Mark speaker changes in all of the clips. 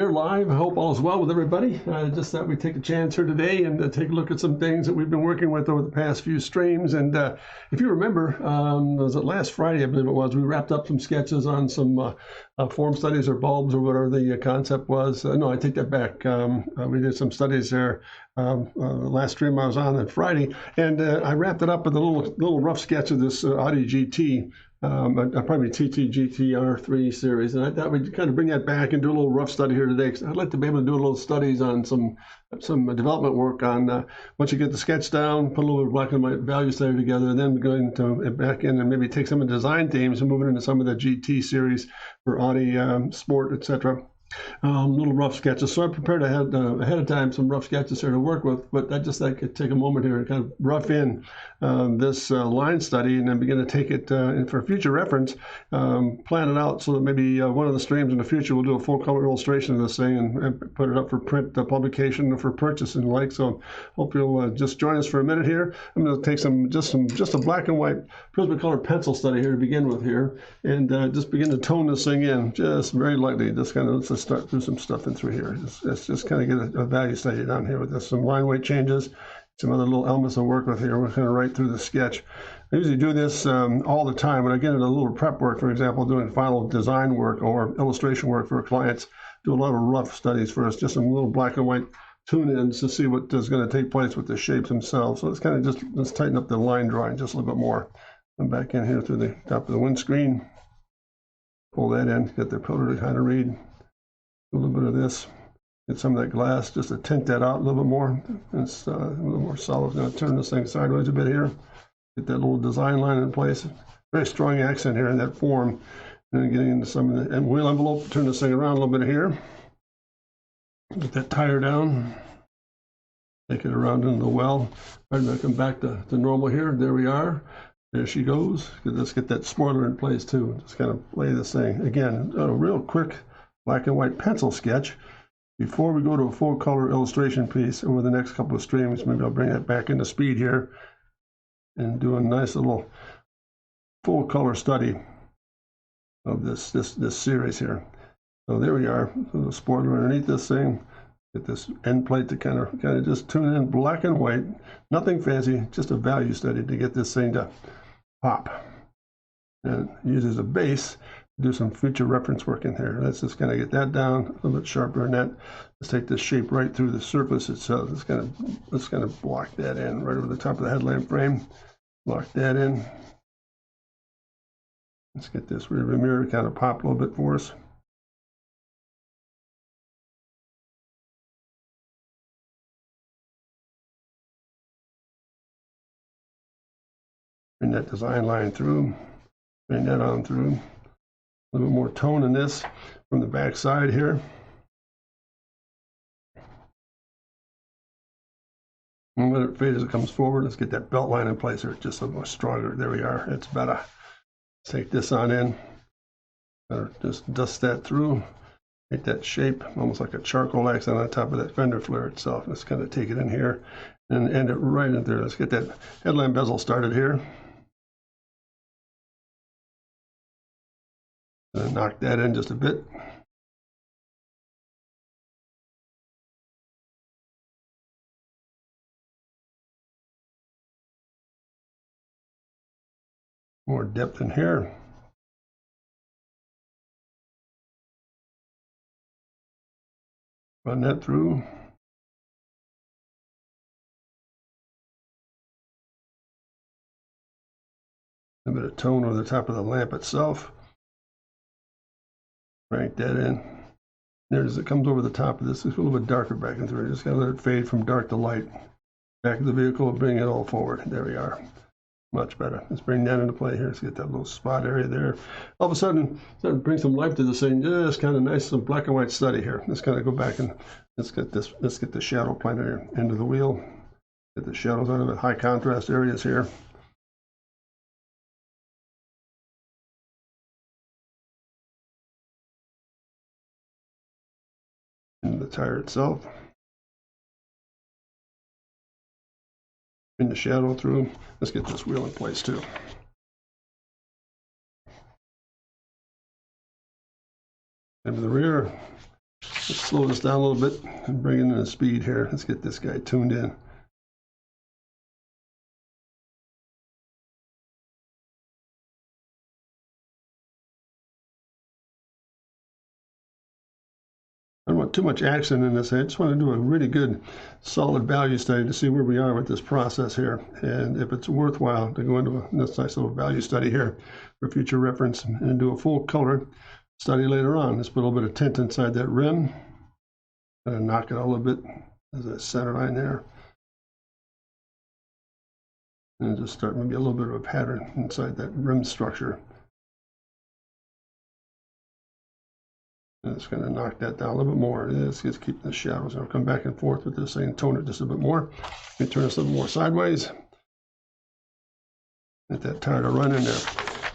Speaker 1: We're live. I hope all is well with everybody. Just thought we'd take a chance here today and take a look at some things that we've been working with over the past few streams. And if you remember, was it last Friday, I believe it was, we wrapped up some sketches on some form studies or bulbs or whatever the concept was. No, I take that back. We did some studies there last stream I was on Friday, and I wrapped it up with a little rough sketch of this Audi GT. Probably TT GT R3 series, and I thought we'd kind of bring that back and do a little rough study here today, because I'd like to be able to do a little studies on some development work on once you get the sketch down, put a little bit of black and white value study together, and then go into back in and maybe take some of the design themes and move it into some of the GT series for Audi Sport, etc. Little rough sketches. So I prepared ahead of time some rough sketches here to work with, but I just like to take a moment here and kind of rough in this line study and then begin to take it for future reference, plan it out so that maybe one of the streams in the future we'll do a full color illustration of this thing and put it up for print publication or for purchase and like. So hope you'll just join us for a minute here. I'm going to take just a black and white Prismacolor pencil study here to begin with here, and just begin to tone this thing in just very lightly. Just kind of let's start through some stuff in through here. Let's just kind of get a value study down here with this, some line weight changes, some other little elements to work with here. We're kind of right through the sketch. I usually do this all the time when I get into a little prep work, for example, doing final design work or illustration work for clients. Do a lot of rough studies first, just some little black and white tune-ins to see what is going to take place with the shapes themselves. So let's kind of let's tighten up the line drawing just a little bit more. I'm back in here through the top of the windscreen. Pull that in, get the pillar to kind of read. A little bit of this, get some of that glass just to tint that out a little bit more. It's a little more solid. I'm going to turn this thing sideways a bit here, get that little design line in place. Very strong accent here in that form. And then getting into some of the wheel envelope, turn this thing around a little bit here. Get that tire down, take it around into the well. Right, now come back to normal here. There we are. There she goes. Let's get that spoiler in place too. Just kind of lay this thing. Again, a real quick black and white pencil sketch before we go to a full color illustration piece over the next couple of streams. Maybe I'll bring that back into speed here and do a nice little full color study of this series here. So there we are, a little spoiler underneath this thing. Get this end plate to kind of just tune in black and white, nothing fancy, just a value study to get this thing to pop. And use as a base, do some future reference work in here. Let's just kind of get that down a little bit sharper than that. Let's take this shape right through the surface itself. Let's kind of block that in right over the top of the headlamp frame. Block that in. Let's get this rear view mirror to kind of pop a little bit for us. Bring that design line through. Bring that on through. A little bit more tone in this from the back side here. And let it fade as it comes forward. Let's get that belt line in place here, just a little more stronger. There we are. It's better. Let's take this on in. Better just dust that through. Make that shape almost like a charcoal accent on top of that fender flare itself. Let's kind of take it in here and end it right in there. Let's get that headlamp bezel started here. Knock that in just a bit. More depth in here. Run that through. A bit of tone over the top of the lamp itself. Crank that in. There, as it comes over the top of this, it's a little bit darker back in through. Just gotta let it fade from dark to light. Back of the vehicle, bring it all forward. There we are. Much better. Let's bring that into play here. Let's get that little spot area there. All of a sudden, bring some life to this thing. Just kind of nice, some black and white study here. Let's kind of go back and let's get the shadow planted here into the wheel. Get the shadows out of it. High contrast areas here. The tire itself. Bring the shadow through. Let's get this wheel in place too. Into the rear. Let's slow this down a little bit and bring in the speed here. Let's get this guy tuned in. I don't want too much action in this. I just want to do a really good, solid value study to see where we are with this process here, and if it's worthwhile to go into this nice little value study here for future reference and do a full color study later on. Let's put a little bit of tint inside that rim and knock it out a little bit as a center line there, and just start maybe a little bit of a pattern inside that rim structure. And it's going to knock that down a little bit more. Let's just keep the shadows. I'll come back and forth with this thing and tone it just a bit more. Let me turn this a little more sideways. Get that tire to run in there.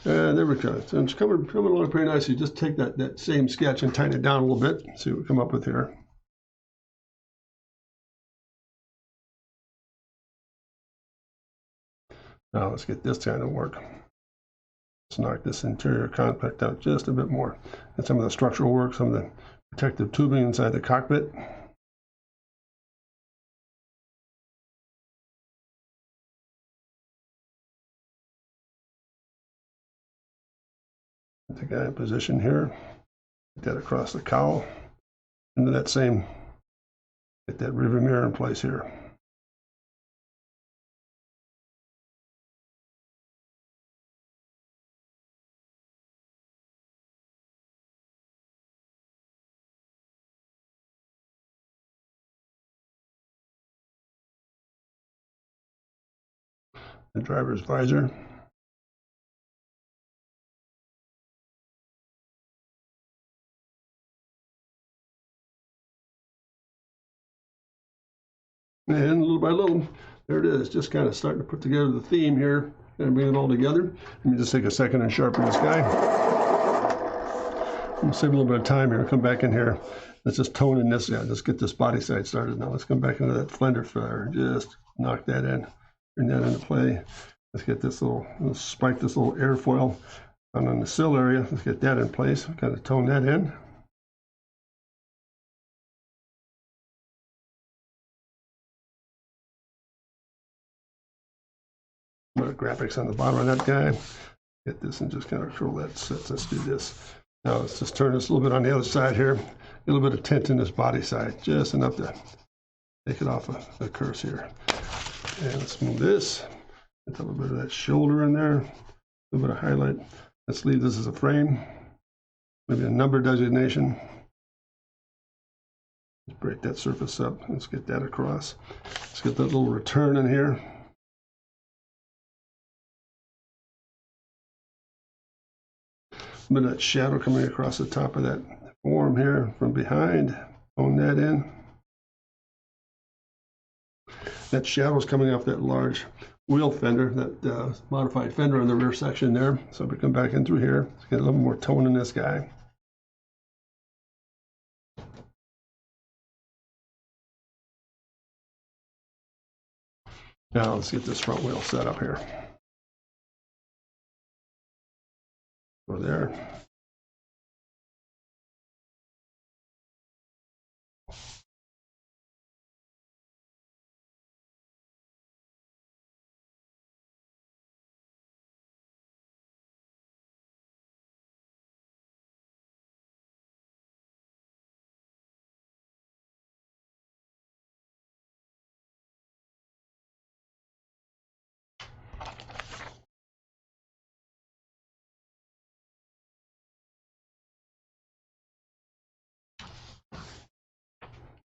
Speaker 1: And there we go. So it's coming along pretty nicely. Just take that same sketch and tighten it down a little bit. See what we come up with here. Now let's get this kind of work. Let's knock this interior compact out just a bit more. And some of the structural work, some of the protective tubing inside the cockpit. Get the guy in position here. Get that across the cowl. Into that same, get that rearview mirror in place here. The driver's visor. And little by little, there it is, just kind of starting to put together the theme here and bring it all together. Let me just take a second and sharpen this guy. I'm gonna save a little bit of time here. Come back in here. Let's just tone in this. Let's get this body side started now. Let's come back into that fender filler. Just knock that in. Bring that into play. Let's get this let's spike this little airfoil on the sill area. Let's get that in place. Kind of tone that in. A bit of graphics on the bottom of that guy. Get this and just kind of control that. So let's do this. Now let's just turn this a little bit on the other side here. A little bit of tint in this body side, just enough to take it off of the curse here. And let's move this. Get a little bit of that shoulder in there. A little bit of highlight. Let's leave this as a frame. Maybe a number designation. Let's break that surface up. Let's get that across. Let's get that little return in here. A bit of that shadow coming across the top of that form here from behind. Tone that in. That shadow is coming off that large wheel fender, that modified fender on the rear section there. So if we come back in through here, let's get a little more tone in this guy. Now let's get this front wheel set up here. Go there.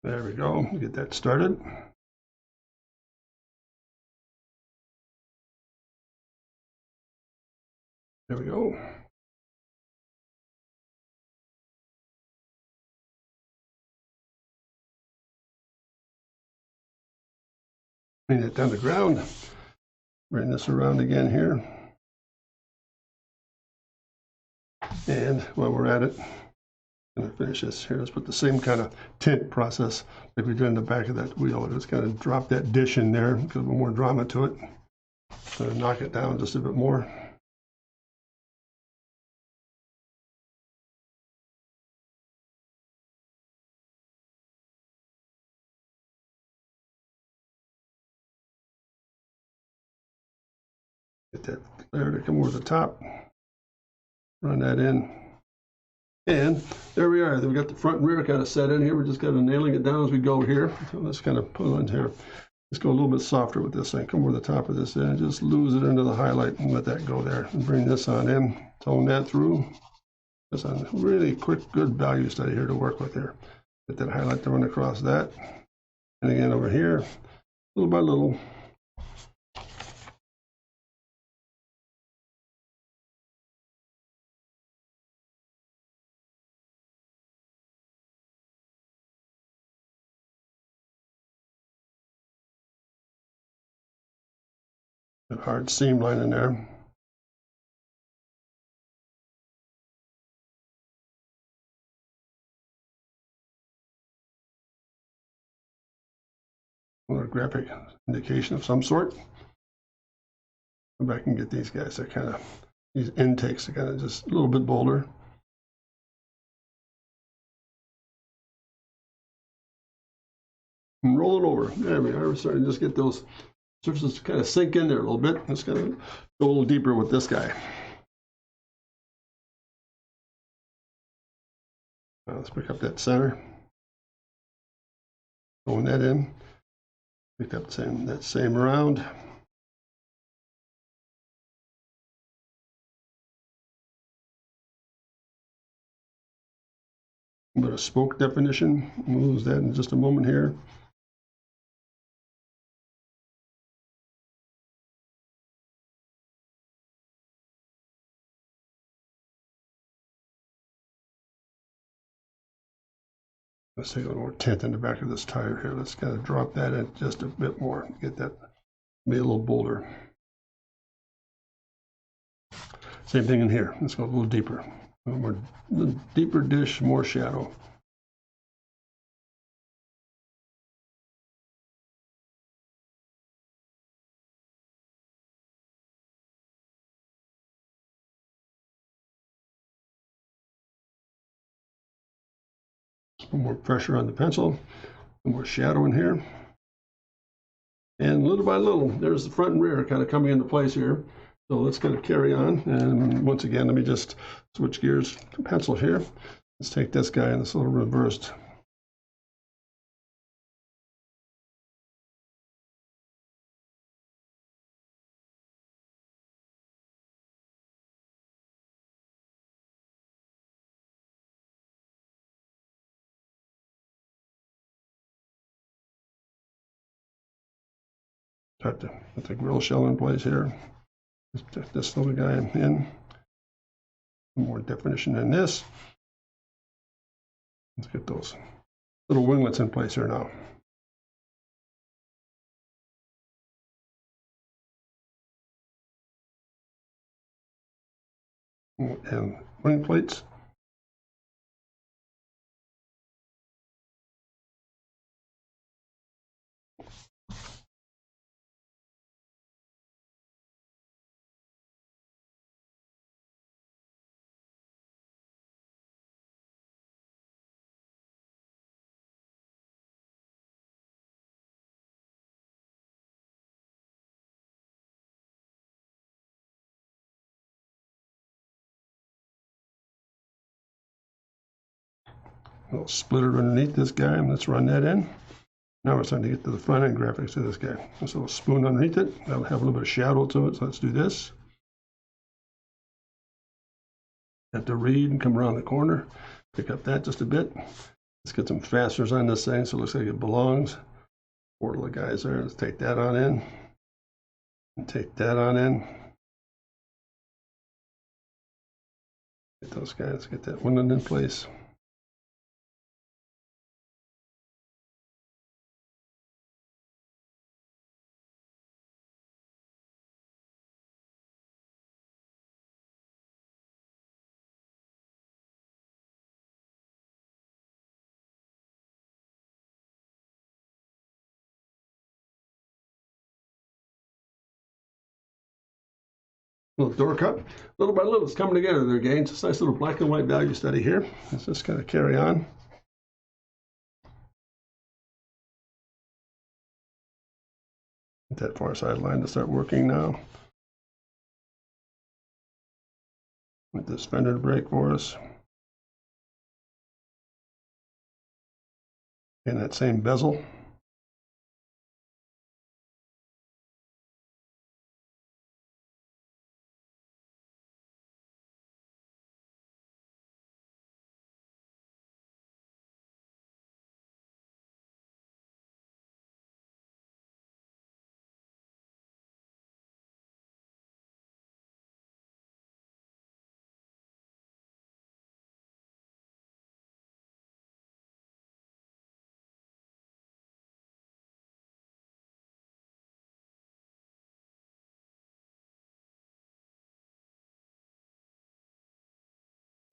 Speaker 1: There we go. Get that started. There we go. Bring it down to the ground. Bring this around again here. And while we're at it, I'm going to finish this here. Let's put the same kind of tint process like we did in the back of that wheel. Just kind of drop that dish in there, give a little more drama to it. So knock it down just a bit more. Get that flare to come over the top. Run that in. And there we are. We've got the front and rear kind of set in here. We're just kind of nailing it down as we go here. So let's kind of put it in here. Let's go a little bit softer with this thing. Come over the top of this and just lose it into the highlight and let that go there. And bring this on in. Tone that through. That's a really quick, good value study here to work with here. Get that highlight to run across that. And again over here, little by little. That hard seam line in there. Or a graphic indication of some sort. Go back and get these guys. They're kind of, these intakes are kind of just a little bit bolder. And roll it over. There we are. We're starting to just get those surfaces kind of sink in there a little bit. Let's kind of go a little deeper with this guy. Let's pick up that center. Throwing that in. Pick up that same round. A bit of spoke definition. We'll lose that in just a moment here. Let's take a little more tint in the back of this tire here. Let's kind of drop that in just a bit more. Get that be a little bolder. Same thing in here. Let's go a little deeper. A little more deeper dish, more shadow. Put more pressure on the pencil, a more shadow in here. And little by little, there's the front and rear kind of coming into place here. So let's kind of carry on. And once again, let me just switch gears to pencil here. Let's take this guy and this little reversed. Start to put the grill shell in place here. Let's put this little guy in. More definition than this. Let's get those little winglets in place here now. And wing plates. A little splitter underneath this guy, and let's run that in. Now we're starting to get to the front end graphics of this guy. This little spoon underneath it, that'll have a little bit of shadow to it, so let's do this. Have to read and come around the corner, pick up that just a bit. Let's get some fasteners on this thing so it looks like it belongs. Four little guys there, let's take that on in. And take that on in. Get those guys, get that winglet in place. Little door cut, little by little, it's coming together there, gang. It's a nice little black and white value study here. Let's just kind of carry on. Get that far side line to start working now. with this fender brake for us. And that same bezel.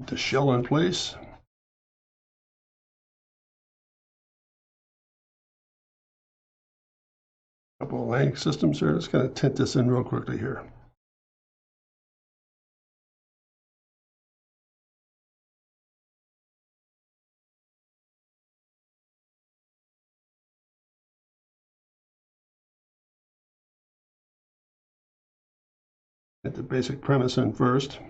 Speaker 1: The shell in place. Couple of lighting systems here. Let's kind of tint this in real quickly here. Get the basic premise in first.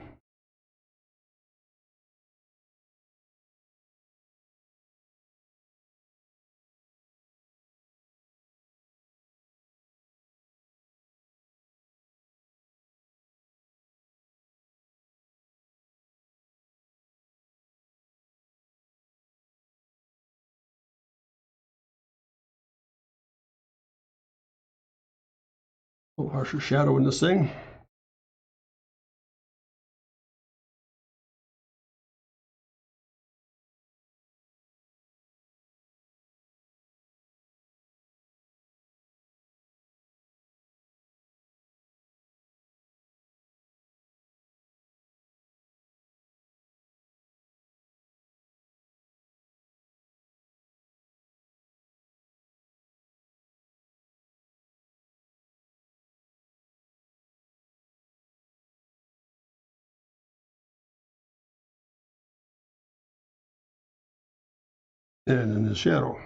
Speaker 1: A little harsher shadow in this thing. And in the shadow.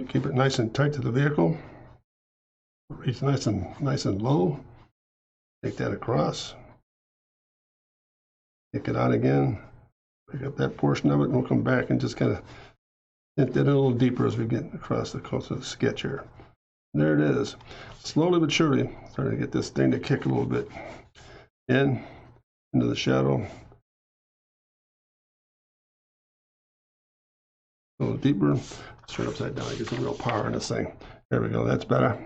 Speaker 1: Keep it nice and tight to the vehicle. Reach nice and low. Take that across. Take it out again. Pick up that portion of it, and we'll come back and just kind of tint that a little deeper as we get across the coast of the sketch here. There it is. Slowly but surely, starting to get this thing to kick a little bit into the shadow. A little deeper. Let's turn it upside down. Get some real power in this thing. There we go. That's better.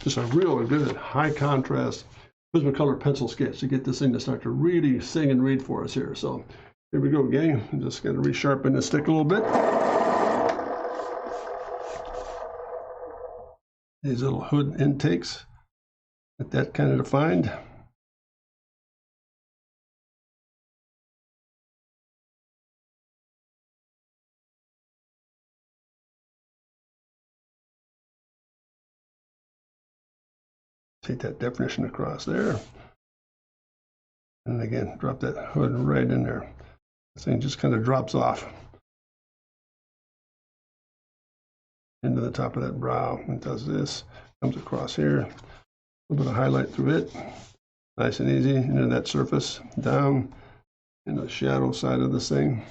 Speaker 1: Just a real good high contrast Prismacolor pencil sketch to get this thing to start to really sing and read for us here. So here we go, gang. I'm just going to resharpen the stick a little bit. These little hood intakes, get that kind of defined. Take that definition across there. And again, drop that hood right in there. This thing just kind of drops off into the top of that brow. It does this, comes across here, a little bit of highlight through it. Nice and easy into that surface, down in the shadow side of this thing.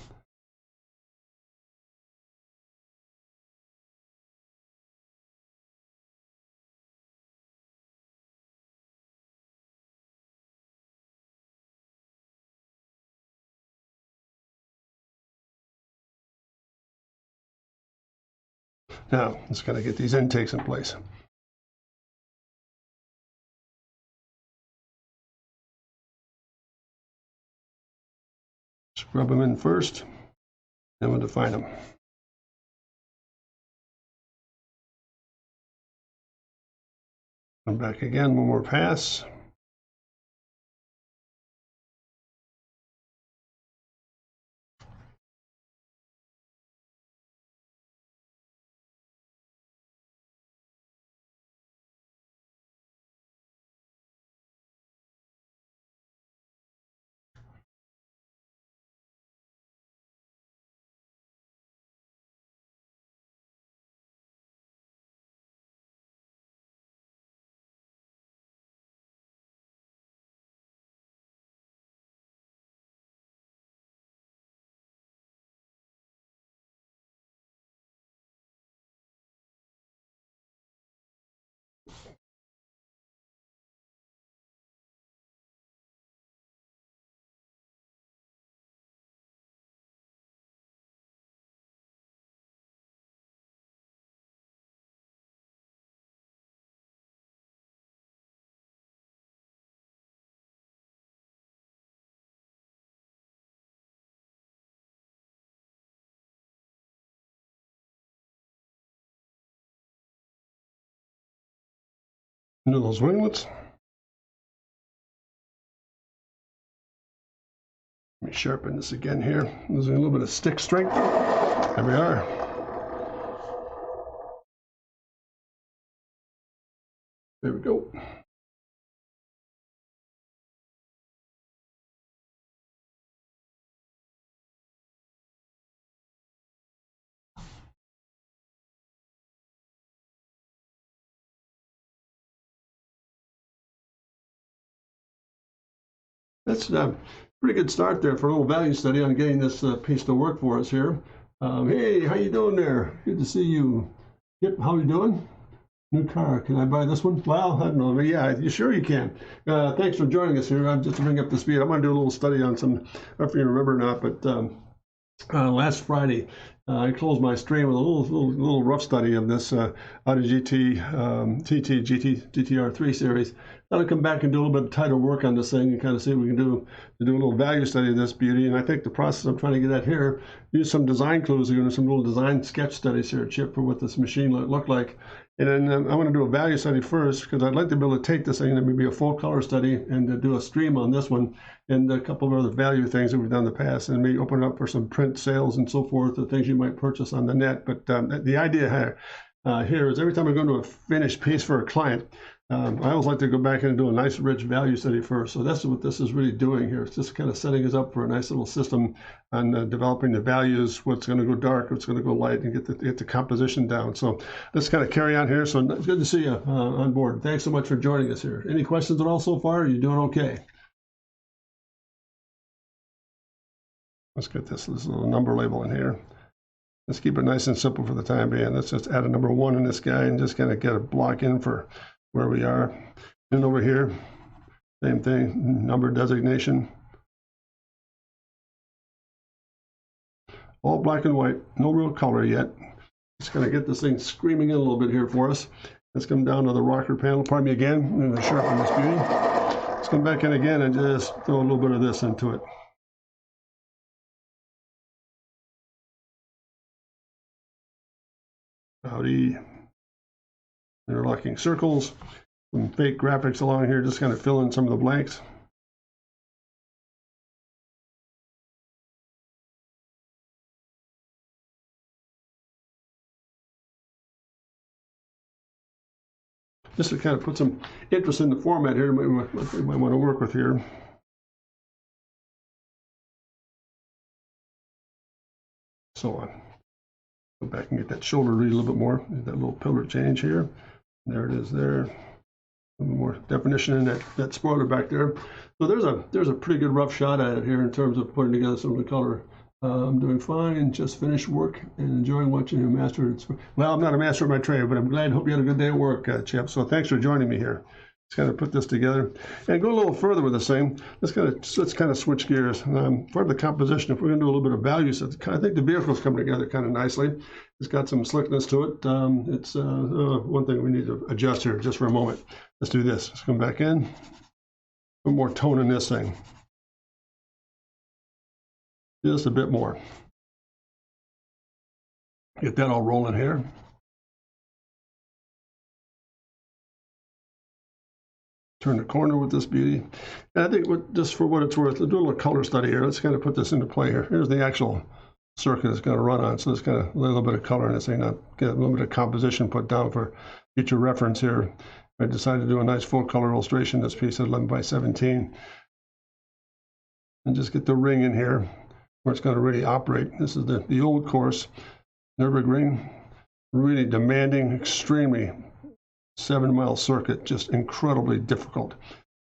Speaker 1: Now, let's kind of get these intakes in place. Scrub them in first, then we'll define them. Come back again, one more pass. into those winglets. Let me sharpen this again here. Losing a little bit of stick strength. There we are. There we go. That's a pretty good start there for a little value study on getting this piece to work for us here. Hey, how you doing there? Good to see you. Yep, how you doing? New car, can I buy this one? Well, I don't know, but yeah, you sure you can. Thanks for joining us here. Just to bring up the speed, I'm going to do a little study on some, I don't know if you remember or not, but last Friday, I closed my stream with a little rough study of this Audi TT GT 3 series. I'll come back and do a little bit of tighter work on this thing and kind of see what we can do to do a little value study of this beauty. And I think the process I'm trying to get at here, use some design clues, some little design sketch studies here, Chip, for what this machine look like. And then I want to do a value study first, because I'd like to be able to take this thing and maybe a full color study and do a stream on this one and a couple of other value things that we've done in the past, and maybe open it up for some print sales and so forth, the things you might purchase on the net. But the idea here is every time I go into a finished piece for a client, I always like to go back and do a nice rich value study first. So that's what this is really doing here. It's just kind of setting us up for a nice little system on developing the values, what's going to go dark, what's going to go light, and get the composition down. So let's kind of carry on here. So it's good to see you on board. Thanks so much for joining us here. Any questions at all so far? Are you doing okay? Let's get this little number label in here. Let's keep it nice and simple for the time being. Let's just add a number 1 in this guy and just kind of get a block in for where we are. And over here, same thing, number designation. All black and white, no real color yet. Just gonna get this thing screaming in a little bit here for us. Let's come down to the rocker panel. Pardon me again, I'm gonna sharpen this beauty. Let's come back in again and just throw a little bit of this into it. Audi. Interlocking circles, some fake graphics along here, just kind of fill in some of the blanks. Just to kind of put some interest in the format here, we might want to work with here. So on. Go back and get that shoulder read a little bit more. Get that little pillar change here. There it is there. A little more definition in that spoiler back there. So there's a pretty good rough shot at it here in terms of putting together some of the color. I'm doing fine, just finished work and enjoying watching you master. Well, I'm not a master of my trade, but I'm glad. Hope you had a good day at work, Chip. So thanks for joining me here. Let's kind of put this together and go a little further with this thing. Let's kind of switch gears. Part of the composition, if we're going to do a little bit of value, so I think the vehicle's coming together kind of nicely. It's got some slickness to it. It's one thing we need to adjust here just for a moment. Let's do this. Let's come back in. Put more tone in this thing. Just a bit more. Get that all rolling here. Turn the corner with this beauty. And I think just for what it's worth, let's do a little color study here. Let's kind of put this into play here. Here's the actual circuit it's going to run on. So it's got a little bit of color in this thing. Get a little bit of composition put down for future reference here. I decided to do a nice full color illustration of this piece at 11 by 17. And just get the ring in here where it's going to really operate. This is the old course, Nürburgring, really demanding, extremely 7-mile circuit, just incredibly difficult.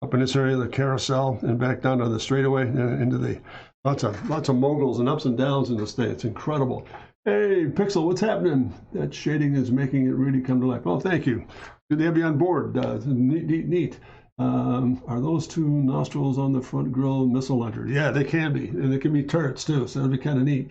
Speaker 1: Up in this area, the carousel, and back down to the straightaway, and into the lots of moguls and ups and downs in this thing. It's incredible. Hey, Pixel, what's happening? That shading is making it really come to life. Oh, thank you. Good to have you on board. Neat. Are those two nostrils on the front grille missile launcher? Yeah, they can be, and they can be turrets too. So that'd be kind of neat.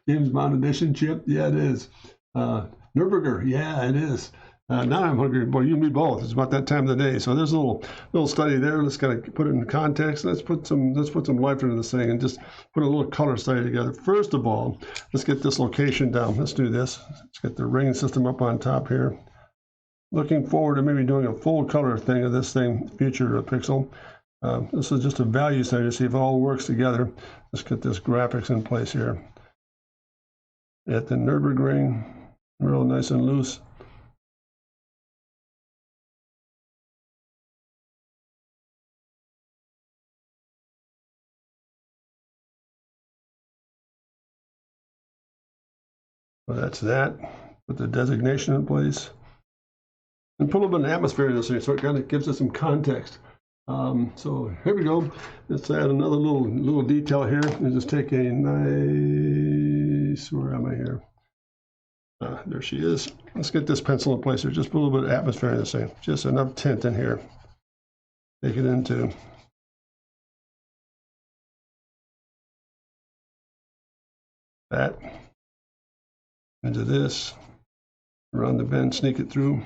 Speaker 1: James Bond edition, Chip. Yeah, it is. Nürburgring. Yeah, it is. Now I'm hungry. Boy, you and me both. It's about that time of the day. So there's a little study there. Let's kind of put it in context. Let's put some life into this thing and just put a little color study together. First of all, let's get this location down. Let's do this. Let's get the ring system up on top here. looking forward to maybe doing a full color thing of this thing, future pixel. This is just a value center to see if it all works together. Let's get this graphics in place here. At the Nürburgring, real nice and loose. So that's that. Put the designation in place. And put a little bit of atmosphere in this thing so it kind of gives us some context. So here we go. Let's add another little detail here. And just take a nice, where am I here? There she is. Let's get this pencil in place here. Just put a little bit of atmosphere in this thing. Just enough tint in here. Take it into that. Into this. Around the bend, sneak it through.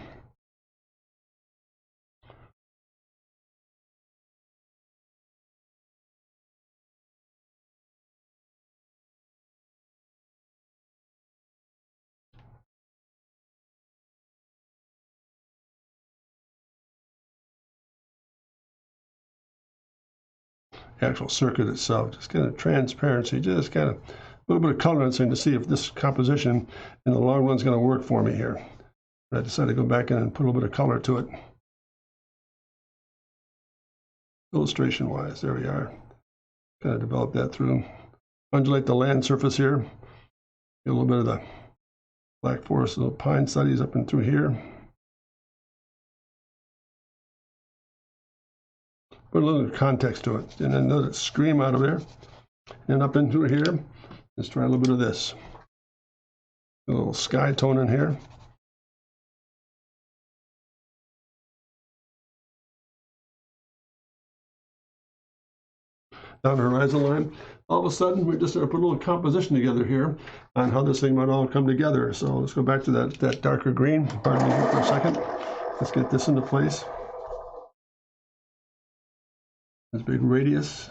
Speaker 1: Actual circuit itself, just kind of transparency, just kind of a little bit of color in this thing to see if this composition in the long run is going to work for me here. But I decided to go back in and put a little bit of color to it. Illustration wise, there we are. Kind of develop that through. Undulate the land surface here. Get a little bit of the Black Forest, little pine studies up and through here. Put a little context to it, and then let it scream out of there. And up into here, let's try a little bit of this. A little sky tone in here. Down the horizon line. All of a sudden, we're just going to put a little composition together here on how this thing might all come together. So let's go back to that darker green. Pardon me here for a second. Let's get this into place. This big radius,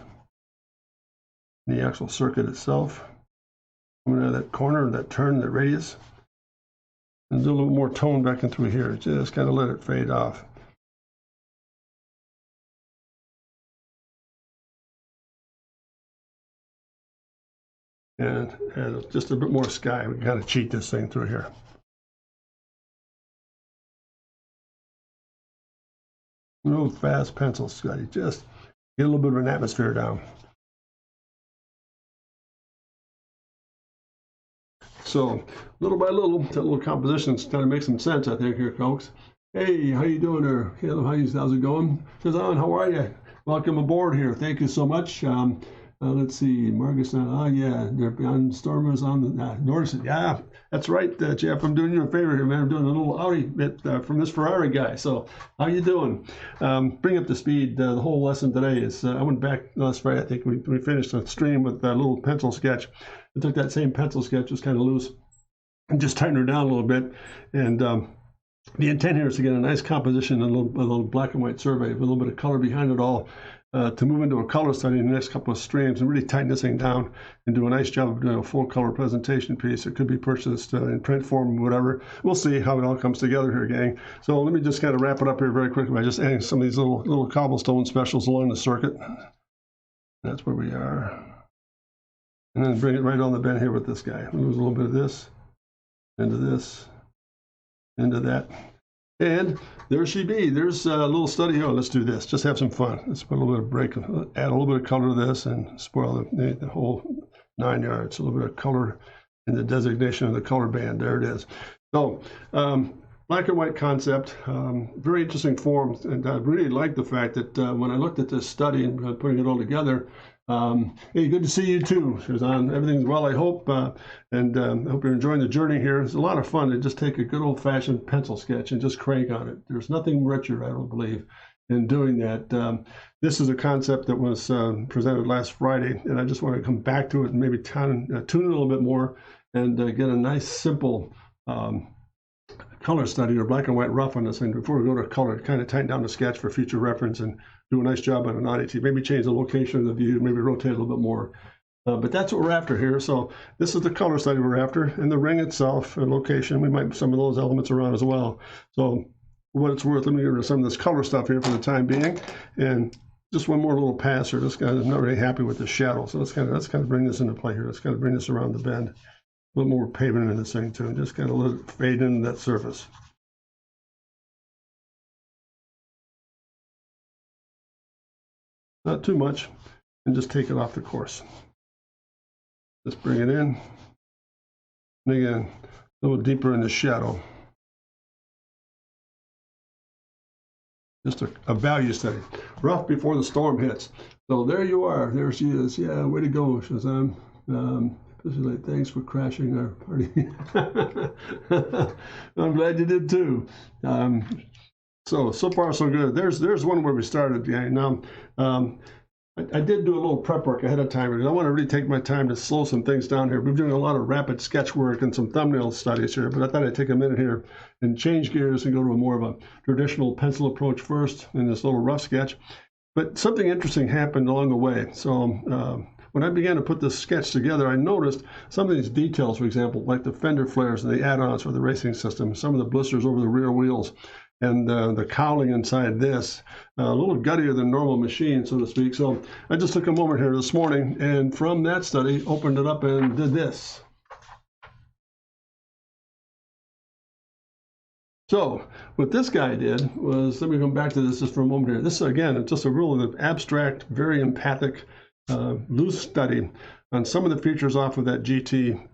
Speaker 1: the actual circuit itself, coming out of that corner, that turn, that radius, and do a little more tone back and through here. Just kind of let it fade off. And add just a bit more sky. We can kind of cheat this thing through here. Real fast pencil, Scotty. Just get a little bit of an atmosphere down. So little by little, that little composition kind of makes some sense, I think, here, folks. Hey, how you doing there? How's it going? Says on, how are you? Welcome aboard here. Thank you so much. Let's see, Marcus. Yeah, they're on Stormers on the North. Yeah, that's right, Jeff. I'm doing you a favor here, man. I'm doing a little Audi bit from this Ferrari guy. So, how you doing? Bring up to speed. The whole lesson today is I went back last Friday. I think we finished the stream with that little pencil sketch. I took that same pencil sketch, was kind of loose, and just tightened her down a little bit. And the intent here is to get a nice composition, a little black and white survey with a little bit of color behind it all. To move into a color study in the next couple of streams and really tighten this thing down and do a nice job of doing a full color presentation piece. It could be purchased in print form, whatever. We'll see how it all comes together here, gang. So let me just kind of wrap it up here very quickly by just adding some of these little cobblestone specials along the circuit. That's where we are. And then bring it right on the bend here with this guy. Lose a little bit of this, into this, into that. And there she be. There's a little study. Oh, let's do this. Just have some fun. Let's put a little bit of break, add a little bit of color to this and spoil the whole 9 yards. A little bit of color in the designation of the color band. There it is. So black and white concept, very interesting form. And I really like the fact that when I looked at this study and putting it all together, hey, good to see you too. Everything's well, I hope, and I hope you're enjoying the journey here. It's a lot of fun to just take a good old-fashioned pencil sketch and just crank on it. There's nothing richer, I don't believe, in doing that. This is a concept that was presented last Friday, and I just want to come back to it and maybe tune it a little bit more and get a nice, simple color study or black and white rough on this thing before we go to color. Kind of tighten down the sketch for future reference and do a nice job on an Audi TT. Maybe change the location of the view, maybe rotate a little bit more. But that's what we're after here. So this is the color study we're after, and the ring itself and location. We might put some of those elements around as well. So what it's worth, let me get rid of some of this color stuff here for the time being. And just one more little pass here. This guy is not really happy with the shadow. So let's kind of bring this into play here. Let's kind of bring this around the bend. A little more pavement in this thing too. And just kind of let it fade into that surface. Not too much. And just take it off the course. Just bring it in. And again, a little deeper in the shadow. Just a value study. Rough before the storm hits. So there you are. There she is. Yeah, way to go, Shazam. Thanks for crashing our party. I'm glad you did too. So far so good. There's one where we started. Yeah. Now, I did do a little prep work ahead of time because I want to really take my time to slow some things down here. We've been doing a lot of rapid sketch work and some thumbnail studies here, but I thought I'd take a minute here and change gears and go to a more of a traditional pencil approach first in this little rough sketch. But something interesting happened along the way. So when I began to put this sketch together, I noticed some of these details, for example, like the fender flares and the add-ons for the racing system, some of the blisters over the rear wheels, and the cowling inside this, a little guttier than normal machine, so to speak. So I just took a moment here this morning, and from that study, opened it up and did this. So what this guy did was, let me come back to this just for a moment here. This, again, it's just a real abstract, very empathic, loose study on some of the features off of that GT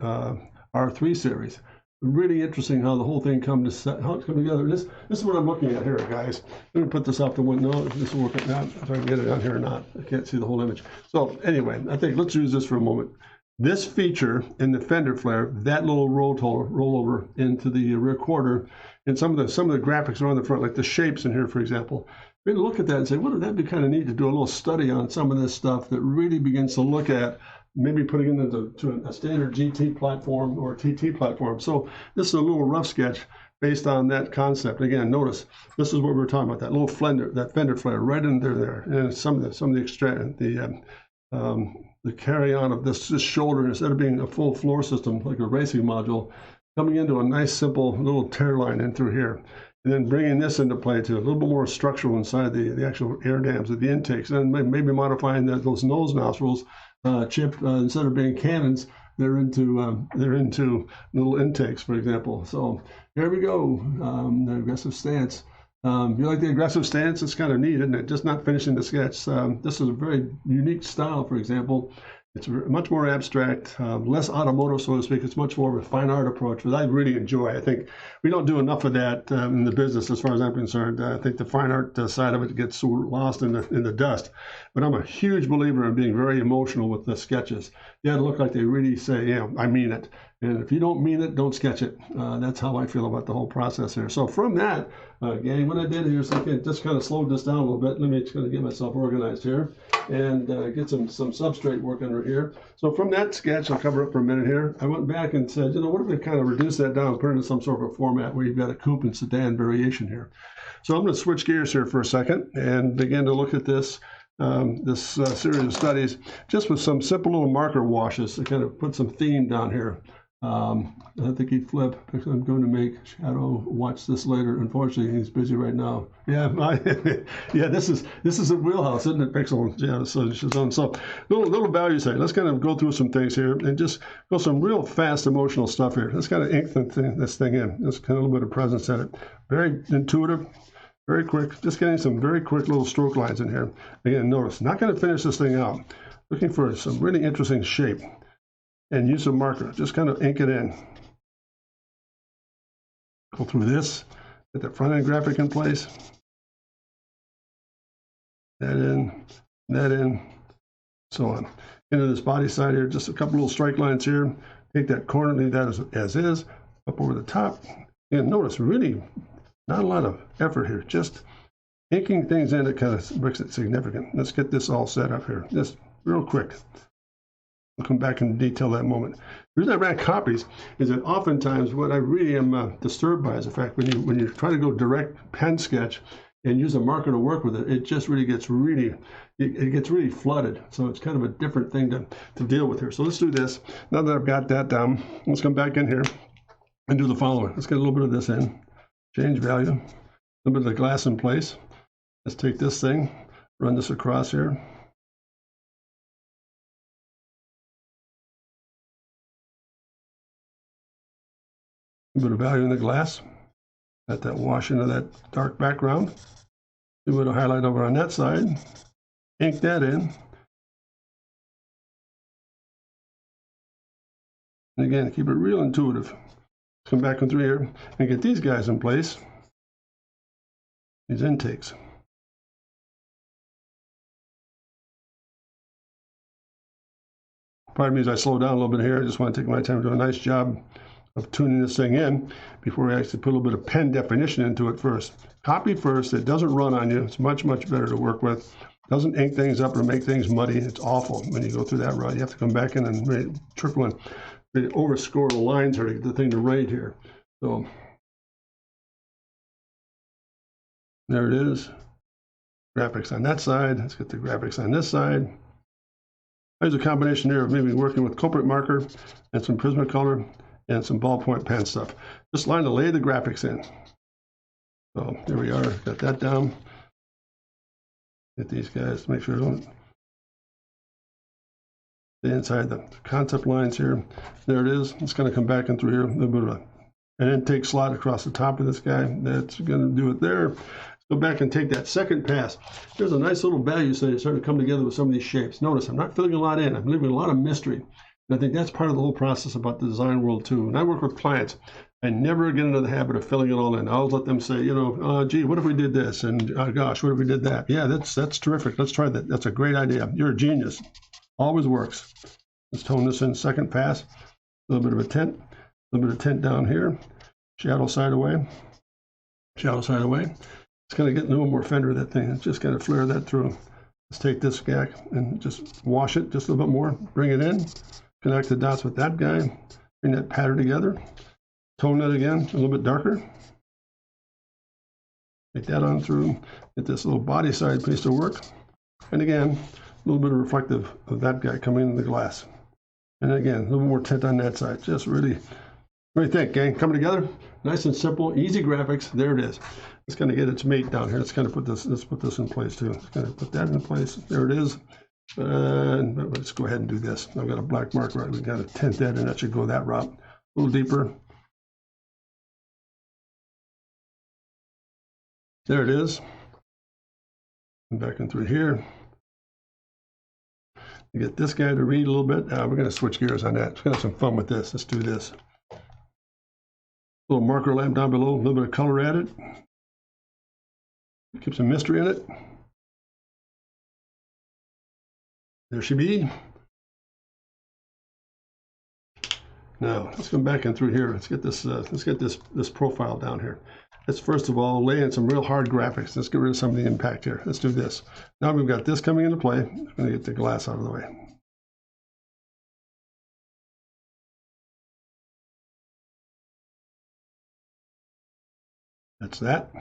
Speaker 1: R3 series. Really interesting how the whole thing come together. This is what I'm looking at here, guys. Let me put this off the window. If this will work out, if I can get it on here or not. I can't see the whole image. So anyway, I think let's use this for a moment. This feature in the fender flare, that little rollover into the rear quarter, and some of the graphics around the front, like the shapes in here, for example. We're going to look at that and say, wouldn't that be kind of neat to do a little study on some of this stuff that really begins to look at maybe putting it into a standard GT platform or TT platform. So this is a little rough sketch based on that concept. Again, notice this is what we're talking about, that little fender flare right in there, and some of the carry on of this shoulder, instead of being a full floor system like a racing module, coming into a nice simple little tear line in through here. And then bringing this into play too, a little bit more structural inside the actual air dams of the intakes, and maybe modifying those nose nostrils. Chip, instead of being cannons, they're into little intakes, for example. So here we go, the aggressive stance. You like the aggressive stance? It's kind of neat, isn't it? Just not finishing the sketch. This is a very unique style, for example. It's much more abstract, less automotive, so to speak. It's much more of a fine art approach, which I really enjoy. I think we don't do enough of that in the business, as far as I'm concerned. I think the fine art side of it gets so lost in the dust. But I'm a huge believer in being very emotional with the sketches. They look like they really say, yeah, I mean it. And if you don't mean it, don't sketch it. That's how I feel about the whole process here. So from that, gang, what I did here is I just kind of slowed this down a little bit. Let me just kind of get myself organized here and get some substrate work under here. So from that sketch, I'll cover it for a minute here. I went back and said, you know, what if we kind of reduce that down and put it into some sort of a format where you've got a coupe and sedan variation here. So I'm going to switch gears here for a second and begin to look at this series of studies just with some simple little marker washes to kind of put some theme down here. I think he'd flip because I'm going to make Shadow watch this later. Unfortunately, he's busy right now. Yeah, yeah, this is a wheelhouse, isn't it, Pixel? Yeah, so little value side. Let's kind of go through some things here and just go some real fast emotional stuff here. Let's kind of ink this thing in. Let's kind of a little bit of presence in it. Very intuitive. Very quick, just getting some very quick little stroke lines in here. Again, notice, not going to finish this thing out. Looking for some really interesting shape. And use a marker, just kind of ink it in. Go through this, get the front end graphic in place. That in, so on. Into this body side here, just a couple little strike lines here. Take that corner, leave that as is, up over the top. And notice, really not a lot of effort here, just inking things in that kind of makes it significant. Let's get this all set up here, just real quick. We'll come back and detail that moment. The reason I ran copies is that oftentimes what I really am disturbed by is the fact when you try to go direct pen sketch and use a marker to work with it, it just really gets it gets really flooded. So it's kind of a different thing to deal with here. So let's do this. Now that I've got that down, let's come back in here and do the following. Let's get a little bit of this in. Change value. little bit of the glass in place. Let's take this thing, run this across here. A bit of value in the glass. Let that wash into that dark background. Do a bit of highlight over on that side. Ink that in. And again, keep it real intuitive. Come back in through here and get these guys in place. These intakes. Pardon me as I slow down a little bit here. I just want to take my time to do a nice job of tuning this thing in before we actually put a little bit of pen definition into it first. Copy first. It doesn't run on you. It's much, much better to work with. Doesn't ink things up or make things muddy. It's awful when you go through that route. You have to come back in and really triple and really overscore the lines here to get the thing to write here. So there it is. Graphics on that side. Let's get the graphics on this side. There's a combination there of maybe working with Copic marker and some Prismacolor and some ballpoint pen stuff. Just line to lay the graphics in. So there we are. Got that down. Get these guys to make sure I don't stay inside the concept lines here. There it is. It's going to come back in through here. A little bit of an intake slot across the top of this guy. That's going to do it there. Go back and take that second pass. There's a nice little value starting to come together with some of these shapes. Notice I'm not filling a lot in. I'm leaving a lot of mystery. And I think that's part of the whole process about the design world too. When I work with clients, I never get into the habit of filling it all in. I always let them say, you know, gee, what if we did this? And gosh, what if we did that? Yeah, that's terrific. Let's try that. That's a great idea. You're a genius. Always works. Let's tone this in second pass. A little bit of a tint. A little bit of tint down here. Shadow side away. Shadow side away. It's going to get a little more fender of that thing. It's just going to flare that through. Let's take this guy and just wash it just a little bit more. Bring it in. Connect the dots with that guy. Bring that pattern together. Tone that again a little bit darker. Take that on through. Get this little body side piece to work. And again, a little bit of reflective of that guy coming in the glass. And again, a little more tint on that side. Just really, what do you think, gang? Coming together? Nice and simple, easy graphics. There it is. It's going to get its mate down here. Let's kind of put this. Let's put this in place too. Let's kind of put that in place. There it is. And let's go ahead and do this. I've got a black marker. Right? We've got to tint that, and that should go that route. A little deeper. There it is. And back in through here. You get this guy to read a little bit. We're going to switch gears on that. Let's have some fun with this. Let's do this. Little marker lamp down below. A little bit of color added. Keep some mystery in it. There she be. Now let's come back in through here. Let's get this. This profile down here. Let's first of all lay in some real hard graphics. Let's get rid of some of the impact here. Let's do this. Now we've got this coming into play. I'm going to get the glass out of the way. That's that.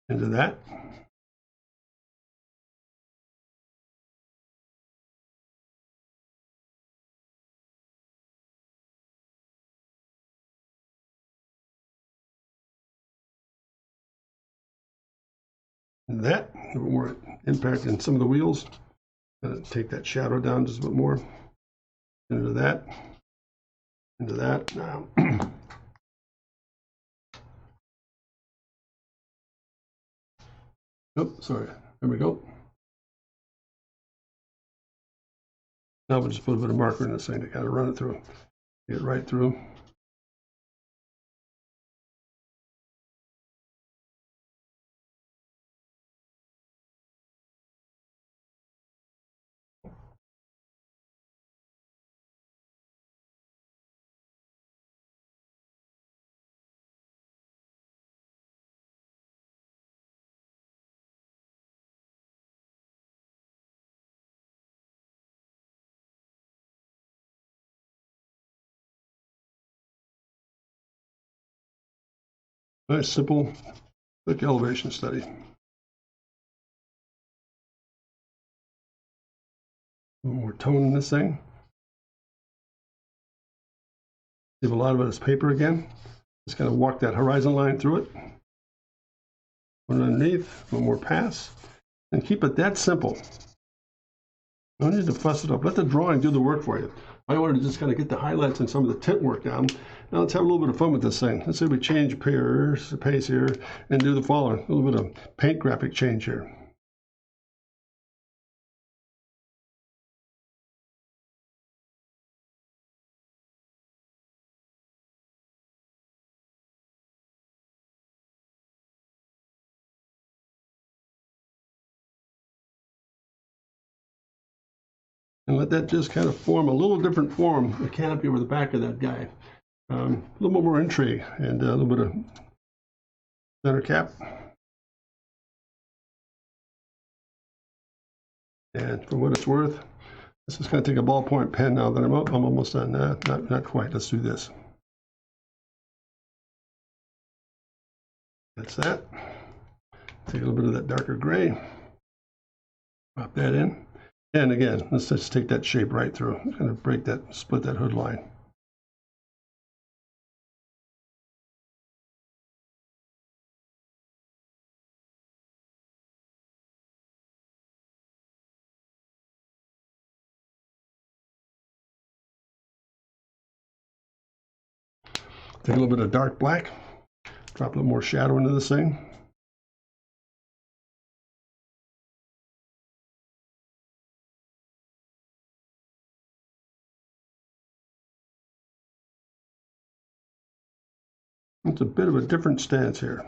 Speaker 1: Into that. And that, a little more impact in some of the wheels. Take that shadow down just a bit more. Into that. Into that. Now. Oh, sorry. There we go. Now we'll just put a bit of marker in this thing to kind of run it through. Get right through. Nice, simple, quick elevation study. A little more tone in this thing. Leave a lot of it as paper again. Just kind of walk that horizon line through it. one underneath, one more pass, and keep it that simple. No need to fuss it up. Let the drawing do the work for you. I wanted to just kind of get the highlights and some of the tint work down. Now let's have a little bit of fun with this thing. Let's say we change pace here and do the following. A little bit of paint graphic change here. And let that just kind of form a little different form, the canopy over the back of that guy. A little bit more intrigue and a little bit of center cap. And for what it's worth, this is going to take a ballpoint pen now that I'm almost done. Not quite. Let's do this. That's that. Take a little bit of that darker gray. Pop that in. And again, let's just take that shape right through. I'm going to break that, split that hood line. Take a little bit of dark black. Drop a little more shadow into this thing. It's a bit of a different stance here.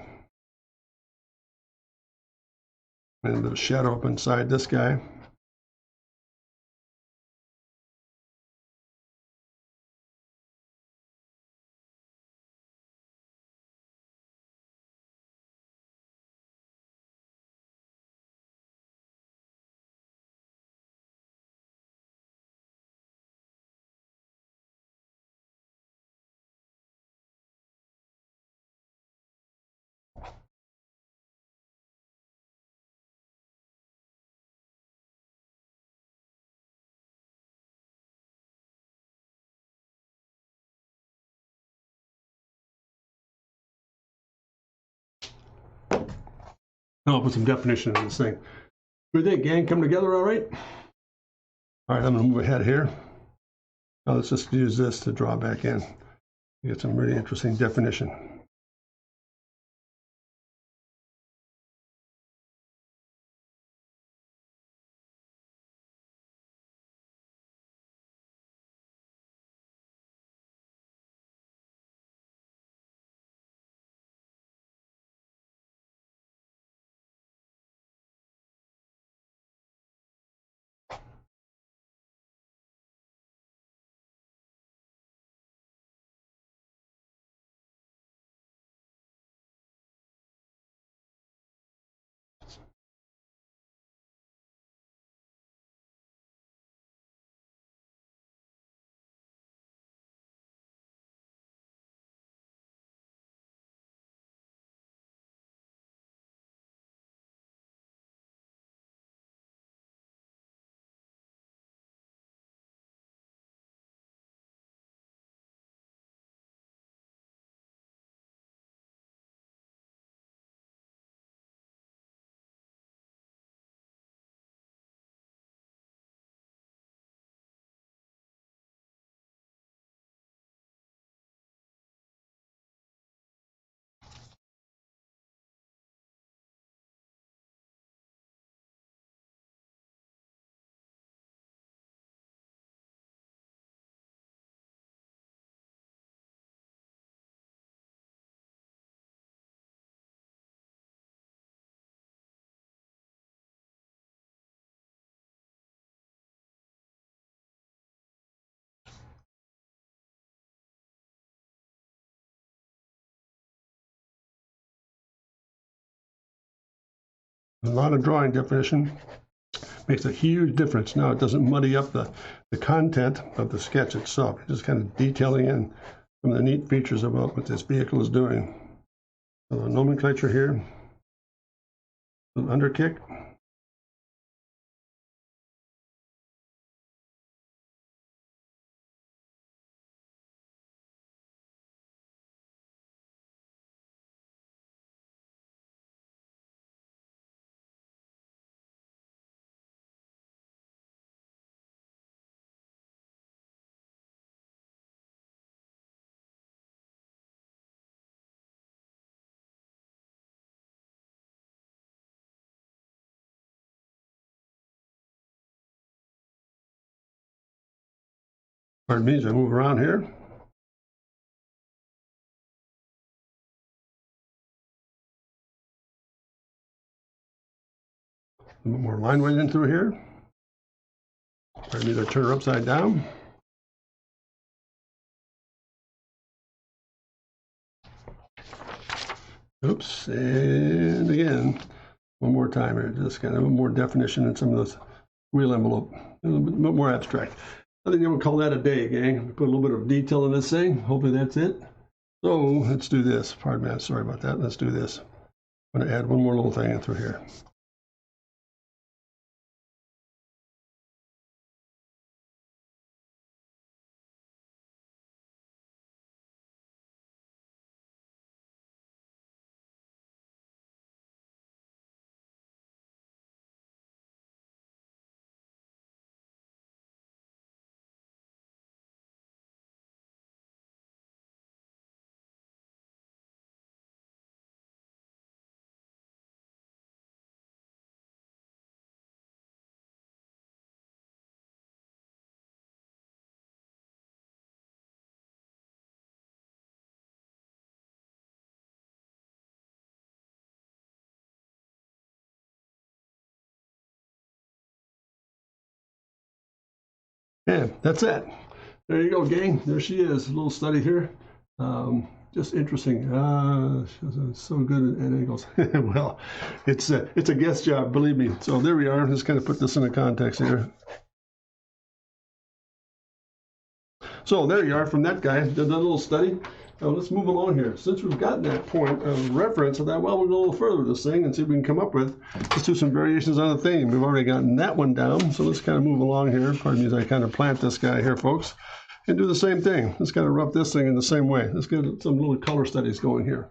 Speaker 1: And a bit of shadow up inside this guy. Now I'll put some definition in this thing. What do you think, gang? Come together all right? All right, I'm going to move ahead here. Now let's just use this to draw back in. You get some really interesting definition. A lot of drawing definition makes a huge difference. Now it doesn't muddy up the content of the sketch itself. It's just kind of detailing in some of the neat features about what this vehicle is doing. So the nomenclature here, an underkick. Pardon me as I move around here. A little more line weight in through here. Pardon me as I turn her upside down. Oops, and again, one more time here, just kind of a more definition in some of those wheel envelope, a little bit more abstract. I think I would call that a day, gang. Put a little bit of detail in this thing. Hopefully that's it. So let's do this. Pardon me, sorry about that. Let's do this. I'm going to add one more little thing in through here. Yeah, that's it. There you go, gang. There she is. A little study here. Just interesting. She's so good at angles. Well, it's a guest job, believe me. So there we are. Let's kind of put this in a context here. So there you are from that guy. Did that little study. Let's move along here. Since we've gotten that point of reference, I thought, well, we'll go a little further with this thing and see what we can come up with. Let's do some variations on the theme. We've already gotten that one down, so let's kind of move along here. Pardon me as I kind of plant this guy here, folks, and do the same thing. Let's kind of rough this thing in the same way. Let's get some little color studies going here.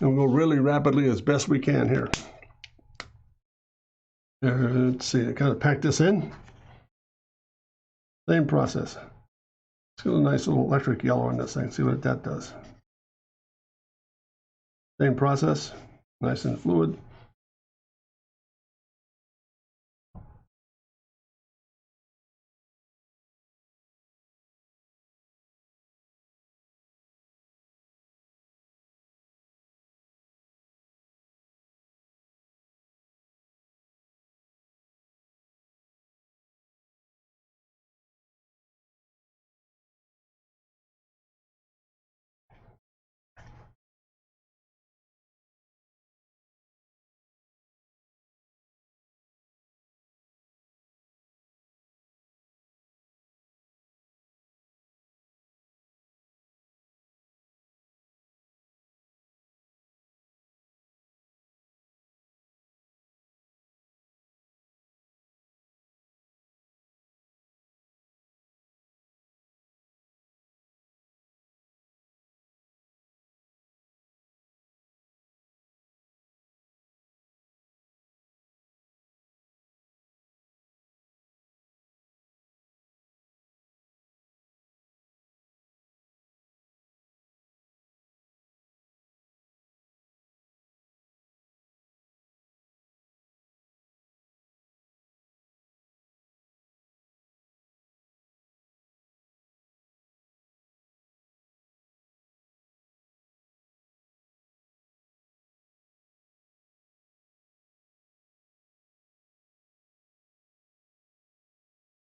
Speaker 1: And we'll go really rapidly as best we can here. Let's see, I kind of pack this in. Same process. Let's get a nice little electric yellow on this thing, see what that does. Same process, nice and fluid.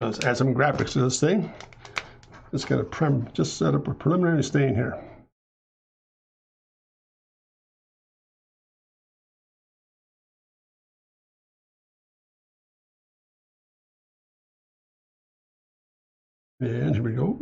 Speaker 1: Let's add some graphics to this thing. Just set up a preliminary stain here. And here we go.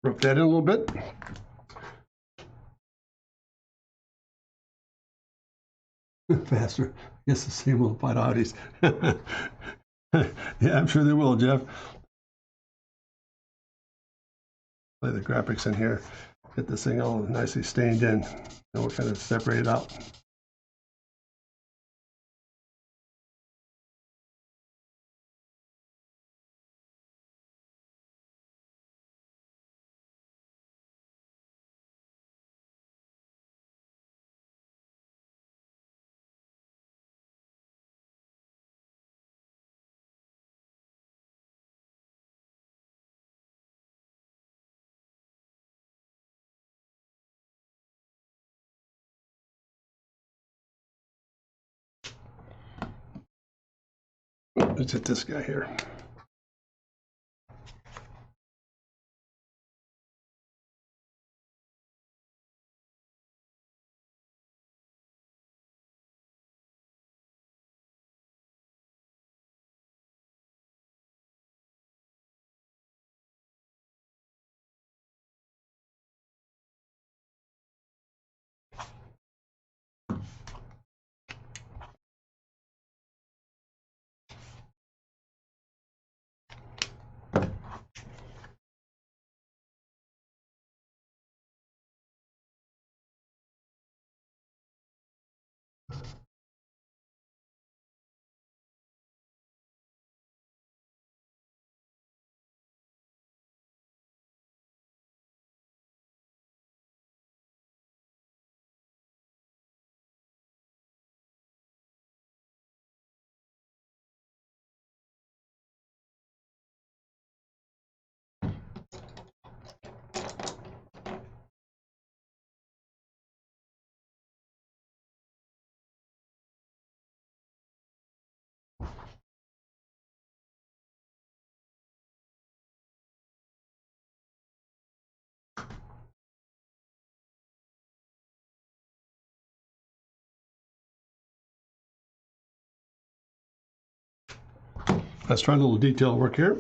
Speaker 1: Rub that in a little bit. Faster. I guess the same will apply to Audis. Yeah, I'm sure they will, Jeff. Play the graphics in here. Get this thing all nicely stained in. And we'll kind of separate it out. Let's hit this guy here. Let's try a little detail work here.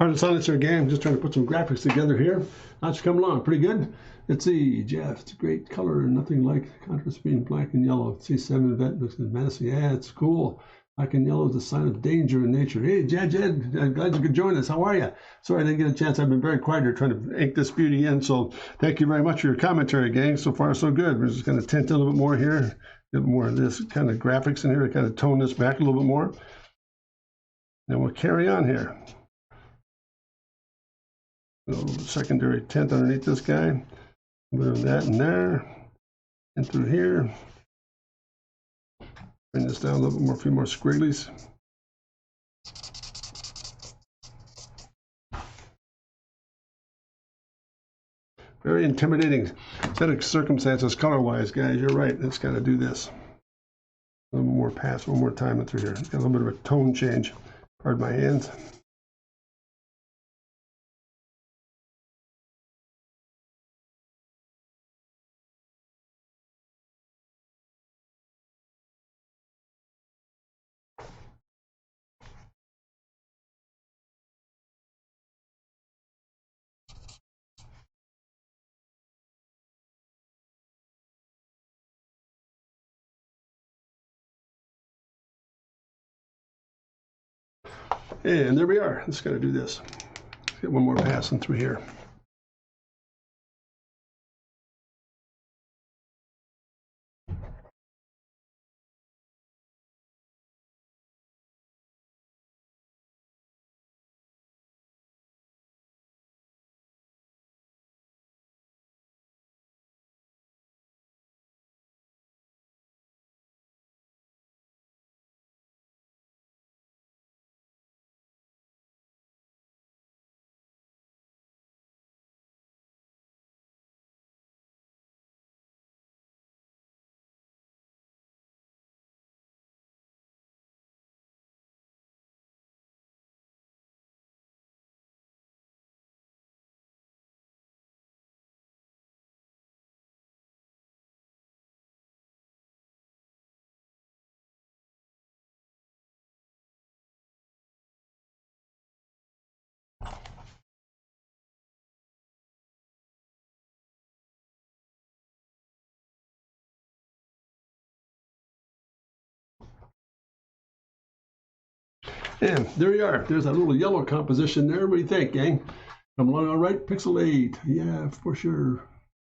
Speaker 1: Pardon the silence here again. I'm just trying to put some graphics together here. How's it coming along? Pretty good. Let's see, Jeff. It's a great color. Nothing like contrast between black and yellow. C7 event looks menacing. Yeah, it's cool. Black and yellow is a sign of danger in nature. Hey, Jed, I'm glad you could join us. How are you? Sorry I didn't get a chance. I've been very quiet here trying to ink this beauty in. So thank you very much for your commentary, gang. So far, so good. We're just going to tint a little bit more here. Get more of this kind of graphics in here to kind of tone this back a little bit more. Then we'll carry on here. A little secondary tint underneath this guy. A bit of that in there. And through here. Bring this down a little bit more, a few more squigglies. Very intimidating set of circumstances color-wise, guys. You're right. It's got to do this. A little more pass, one more time through here. It's got a little bit of a tone change. Pardon my hands. And there we are. Just got to do this. Let's get one more passing through here. And there you are. There's that little yellow composition there. What do you think, gang? Come along all right? Pixel 8. Yeah, for sure.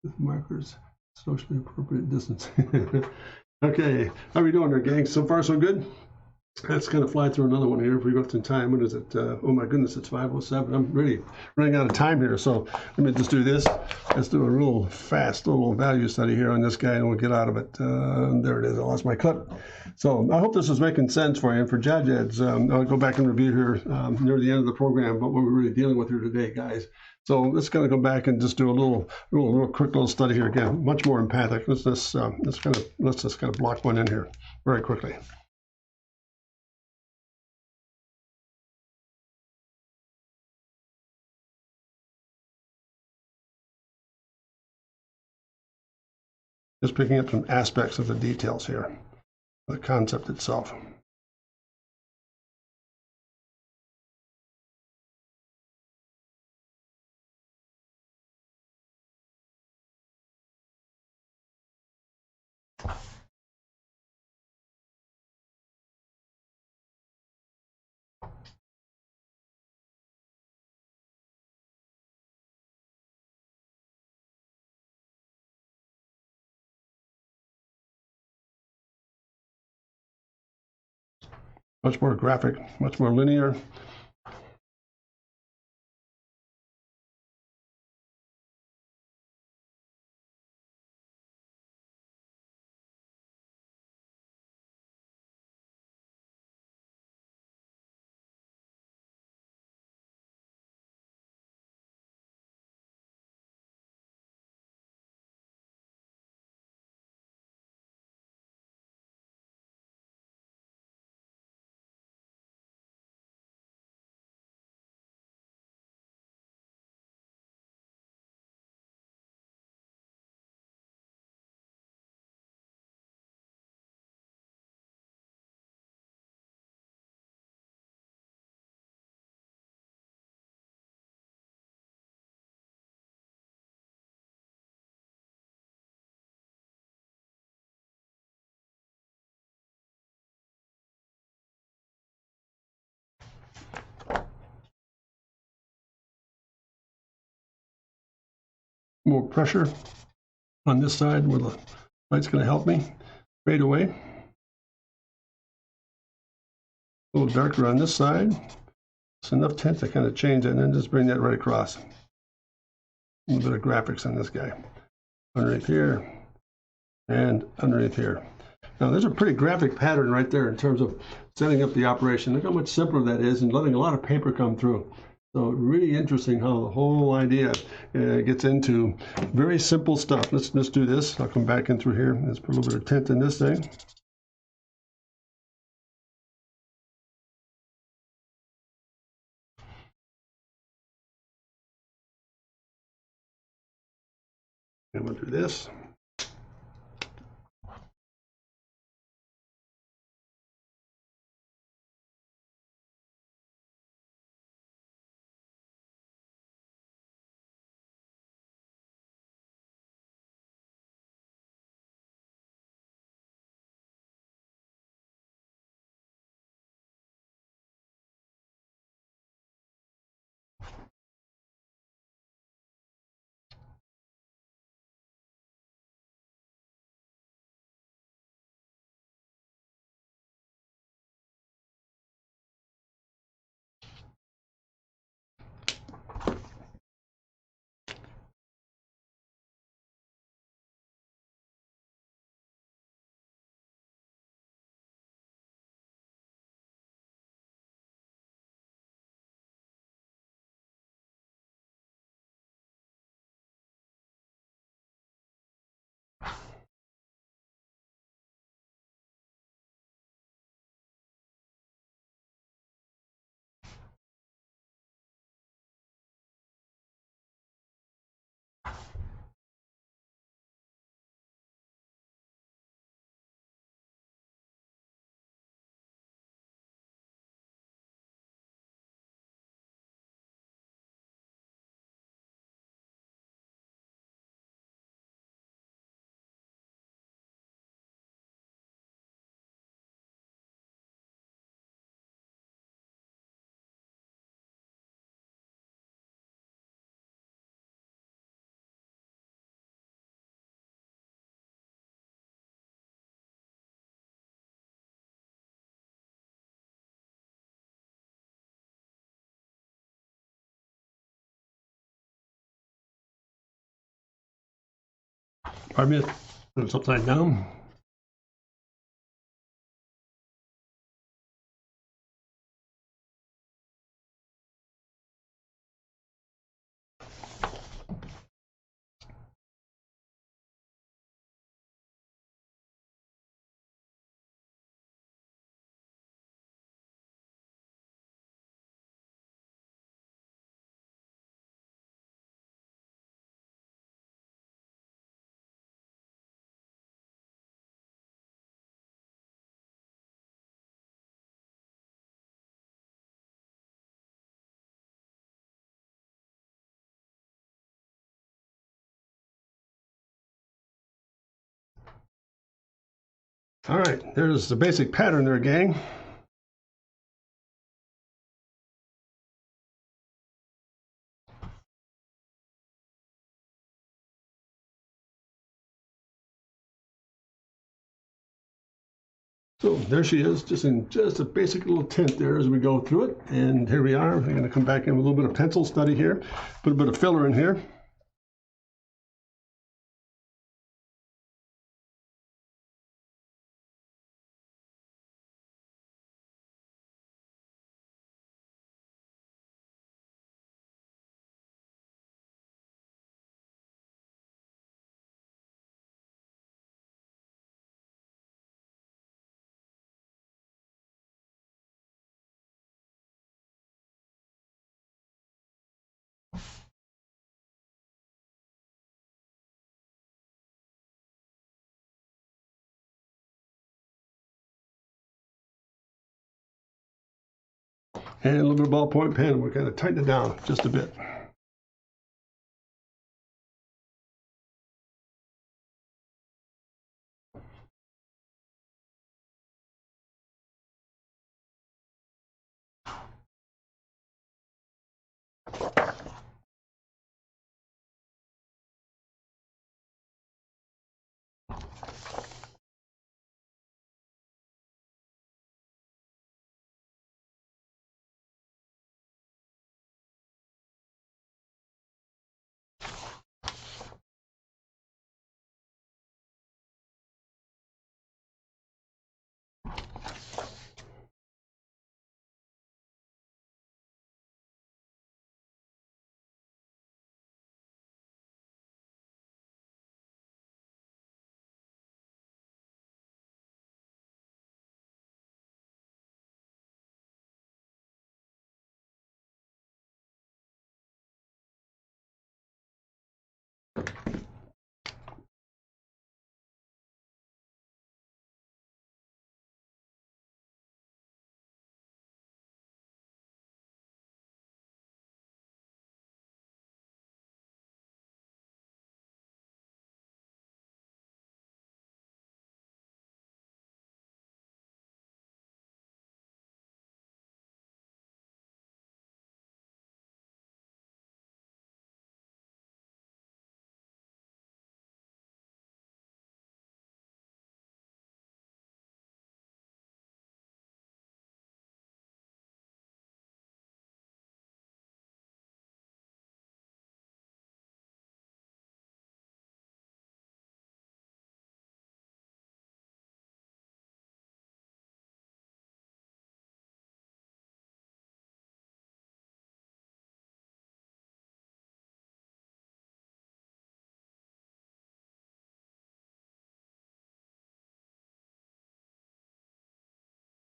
Speaker 1: With markers, socially appropriate distance. Okay, how are we doing there, gang? So far, so good? Let's kind of fly through another one here if we got some time. What is it? Oh my goodness, it's 5:07. I'm really running out of time here. So let me just do this. Let's do a real fast little value study here on this guy and we'll get out of it. There it is. I lost my clip. So I hope this is making sense for you. And for Jadjed's, I'll go back and review here near the end of the program about what we're really dealing with here today, guys. So let's kind of go back and just do a real quick little study here again. Much more empathic. Let's just kind of block one in here very quickly. Just picking up some aspects of the details here, the concept itself. Much more graphic, much more linear. more pressure on this side where the light's going to help me fade away. A little darker on this side. It's enough tint to kind of change that and then just bring that right across. A little bit of graphics on this guy. Underneath here and underneath here. Now there's a pretty graphic pattern right there in terms of setting up the operation. Look how much simpler that is and letting a lot of paper come through. So really interesting how the whole idea gets into very simple stuff. Let's do this. I'll come back in through here. Let's put a little bit of tint in this thing. And we'll do this. Pardon me, it's upside down. All right, there's the basic pattern there, gang. So there she is, just in just a basic little tint there as we go through it. And here we are. I'm going to come back in with a little bit of pencil study here, put a bit of filler in here. And a little bit of ballpoint pen. We're going to tighten it down just a bit.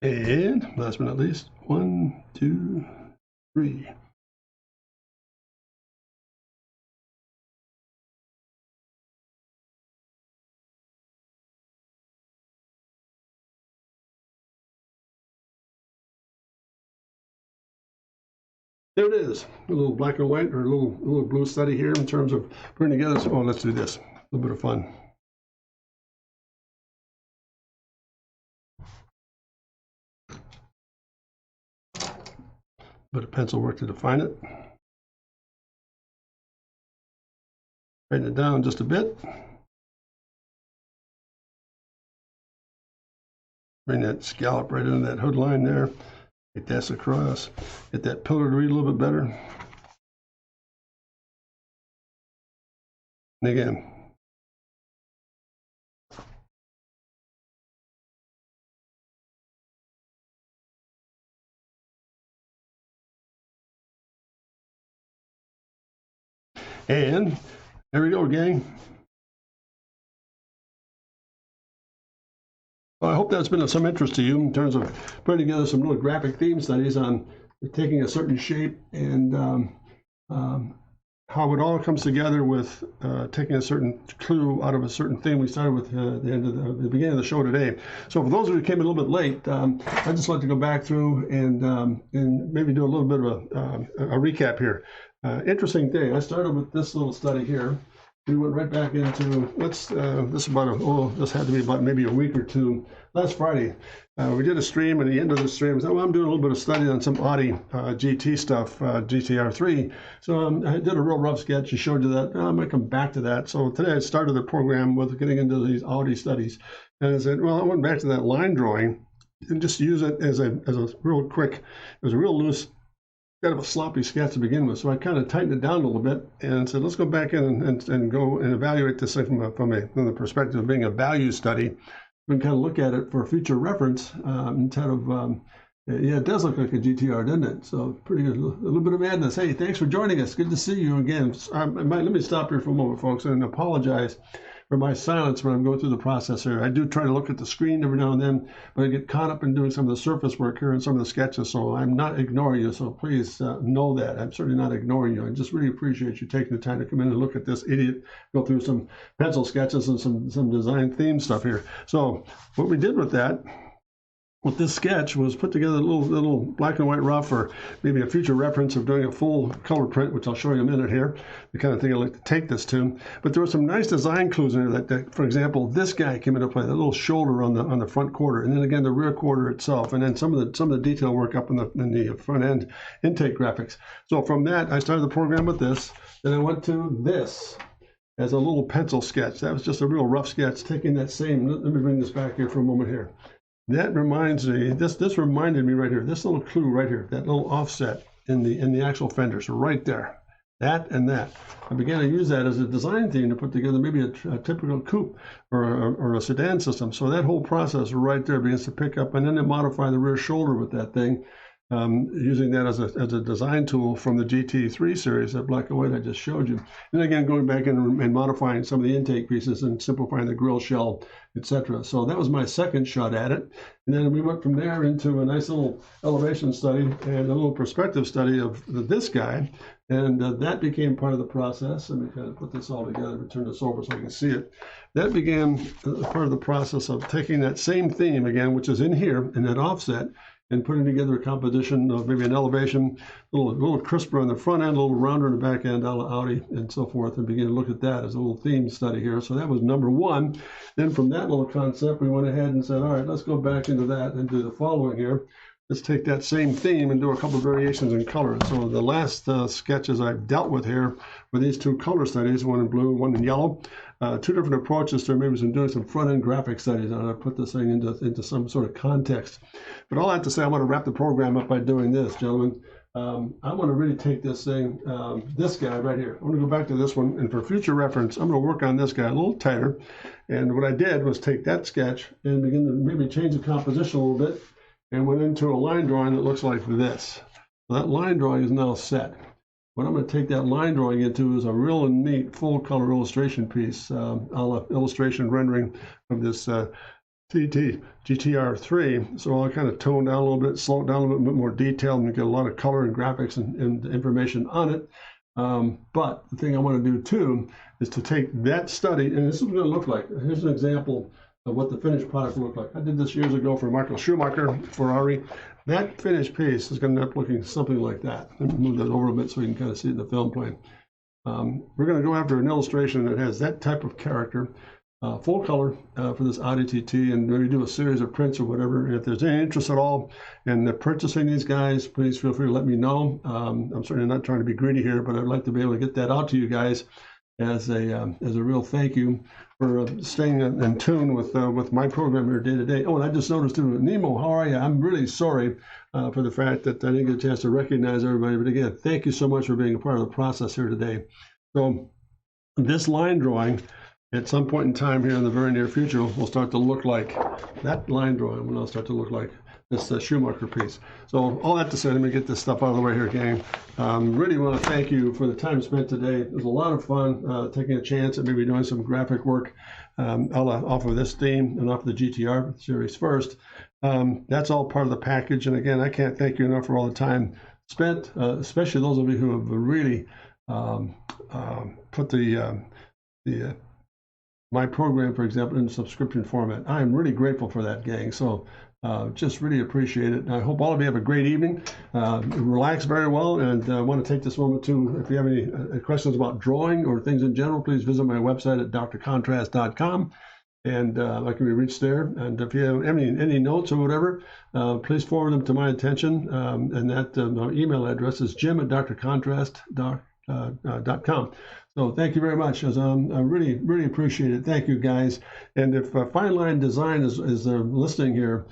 Speaker 1: And last but not least, 1, 2, 3. There it is, a little black and white, or a little blue study here in terms of putting together. Oh, let's do this, a little bit of fun. Bit of pencil work to define it. Writing it down just a bit. Bring that scallop right into that hood line there. Get that across. Get that pillar to read a little bit better. And again. And there we go, gang. Well, I hope that's been of some interest to you in terms of putting together some little graphic theme studies on taking a certain shape and how it all comes together with taking a certain clue out of a certain theme we started with the beginning of the show today. So for those of you who came a little bit late, I'd just like to go back through and maybe do a little bit of a recap here. Interesting thing, I started with this little study here. We went right back into, this had to be about maybe a week or two. Last Friday, we did a stream, and at the end of the stream, I said, well, I'm doing a little bit of study on some Audi GT stuff, GTR3. So I did a real rough sketch. I showed you that. I might come back to that. So today I started the program with getting into these Audi studies. And I said, well, I went back to that line drawing and just use it as a real quick, it was a real loose, kind of a sloppy sketch to begin with, so I kind of tightened it down a little bit and said, let's go back in and go and evaluate this from the perspective of being a value study. We can kind of look at it for future reference instead of, yeah, it does look like a GTR, doesn't it? So pretty good, a little bit of madness. Hey, thanks for joining us. Good to see you again. Let me stop here for a moment, folks, and apologize for my silence when I'm going through the process here. I do try to look at the screen every now and then, but I get caught up in doing some of the surface work here and some of the sketches, so I'm not ignoring you, so please know that. I'm certainly not ignoring you. I just really appreciate you taking the time to come in and look at this idiot, go through some pencil sketches and some design theme stuff here. So what we did with that, with this sketch, was put together a little black and white rough, or maybe a future reference of doing a full color print, which I'll show you in a minute here, the kind of thing I like to take this to. But there were some nice design clues in there that for example, this guy came into play, that little shoulder on the front quarter, and then again the rear quarter itself, and then some of the detail work up in the front end intake graphics. So from that, I started the program with this. Then I went to this as a little pencil sketch. That was just a real rough sketch, taking that same, let me bring this back here for a moment here. That reminds me, this reminded me right here, this little clue right here, that little offset in the actual fender. So right there, that and that. I began to use that as a design theme to put together maybe a typical coupe or a sedan system. So that whole process right there begins to pick up, and then to modify the rear shoulder with that thing, using that as a design tool from the GT3 series, that black and white I just showed you. And again, going back and modifying some of the intake pieces and simplifying the grill shell, etc. So that was my second shot at it. And then we went from there into a nice little elevation study and a little perspective study of this guy. And that became part of the process. Let me kind of put this all together and turn this over so I can see it. That began part of the process of taking that same theme again, which is in here, in that offset, and putting together a composition of maybe an elevation, a little crisper on the front end, a little rounder in the back end, a la Audi, and so forth, and begin to look at that as a little theme study here. So that was number one. Then from that little concept, we went ahead and said, all right, let's go back into that and do the following here. Let's take that same theme and do a couple of variations in color. So the last sketches I've dealt with here were these two color studies, one in blue, one in yellow. Two different approaches to maybe doing some front-end graphic studies on how to put this thing into some sort of context. But all I have to say, I want to wrap the program up by doing this, gentlemen. I want to really take this thing, this guy right here. I want to go back to this one, and for future reference, I'm going to work on this guy a little tighter. And what I did was take that sketch and begin to maybe change the composition a little bit, and went into a line drawing that looks like this. So that line drawing is now set. What I'm going to take that line drawing into is a real neat full color illustration piece, illustration rendering of this TT GTR3, so I'll kind of tone down a little bit, slow it down a little bit more detailed, and get a lot of color and graphics and information on it. But the thing I want to do too is to take that study, and this is what it'll look like. Here's an example of what the finished product will look like. I did this years ago for Michael Schumacher, Ferrari. That finished piece is going to end up looking something like that. Let me move that over a bit so you can kind of see it in the film plane. We're going to go after an illustration that has that type of character, full color for this Audi TT, and maybe do a series of prints or whatever. And if there's any interest at all in purchasing these guys, please feel free to let me know. I'm certainly not trying to be greedy here, but I'd like to be able to get that out to you guys as a real thank you for staying in tune with my program here day to day. Oh, and I just noticed too, Nemo, how are you? I'm really sorry for the fact that I didn't get a chance to recognize everybody. But again, thank you so much for being a part of the process here today. So this line drawing, at some point in time here in the very near future, will start to look like that line drawing. Will start to look like this Schumacher piece. So all that to say, let me get this stuff out of the way here, gang. Really want to thank you for the time spent today. It was a lot of fun taking a chance at maybe doing some graphic work off of this theme and off the GTR series first. That's all part of the package. And again, I can't thank you enough for all the time spent, especially those of you who have really put my program, for example, in subscription format. I am really grateful for that, gang. So just really appreciate it. I hope all of you have a great evening. Relax very well, and I want to take this moment to, if you have any questions about drawing or things in general, please visit my website at drcontrast.com, and I can be reached there. And if you have any notes or whatever, please forward them to my attention, and that my email address is jim@drcontrast.com. So thank you very much. I really, really appreciate it. Thank you, guys. And if Fine Line Design is listening here,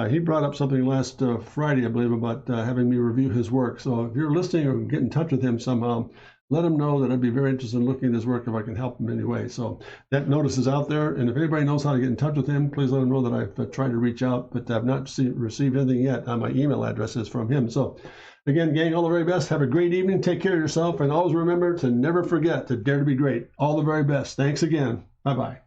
Speaker 1: he brought up something last Friday, I believe, about having me review his work. So if you're listening or get in touch with him somehow, let him know that I'd be very interested in looking at his work if I can help him in any way. So that notice is out there. And if anybody knows how to get in touch with him, please let him know that I've tried to reach out, but I've not received anything yet. My email address is from him. So again, gang, all the very best. Have a great evening. Take care of yourself. And always remember to never forget to dare to be great. All the very best. Thanks again. Bye-bye.